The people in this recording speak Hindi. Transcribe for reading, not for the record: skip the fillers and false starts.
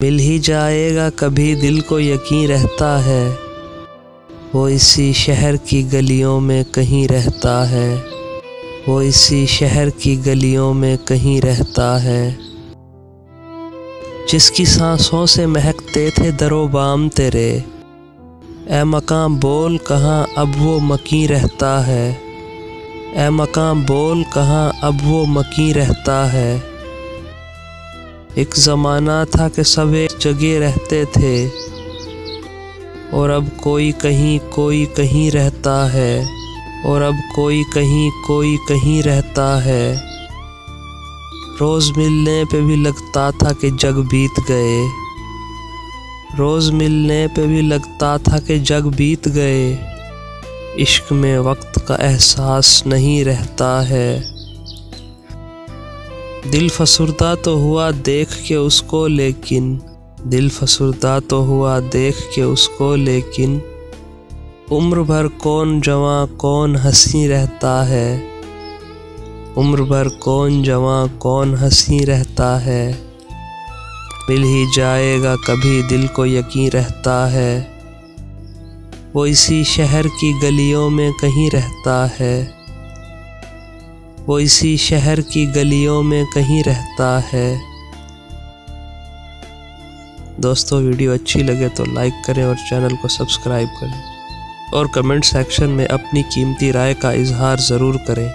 मिल ही जाएगा कभी दिल को यकीन रहता है, वो इसी शहर की गलियों में कहीं रहता है, वो इसी शहर की गलियों में कहीं रहता है। जिसकी सांसों से महकते थे दरो बाम तेरे, ए मकाम बोल कहाँ अब वो मकीं रहता है, ए मकाम बोल कहाँ अब वो मकीं रहता है। एक ज़माना था कि सब एक जगह रहते थे, और अब कोई कहीं रहता है, और अब कोई कहीं रहता है। रोज़ मिलने पे भी लगता था कि जग बीत गए, रोज़ मिलने पे भी लगता था कि जग बीत गए। इश्क में वक्त का एहसास नहीं रहता है। दिल फसुर्दा तो हुआ देख के उसको लेकिन, दिल फसुर्दा तो हुआ देख के उसको लेकिन, उम्र भर कौन जवां कौन हंसी रहता है, उम्र भर कौन जवां कौन हंसी रहता है। मिल ही जाएगा कभी दिल को यकीन रहता है, वो इसी शहर की गलियों में कहीं रहता है, वो इसी शहर की गलियों में कहीं रहता है। दोस्तों वीडियो अच्छी लगे तो लाइक करें और चैनल को सब्सक्राइब करें, और कमेंट सेक्शन में अपनी कीमती राय का इजहार ज़रूर करें।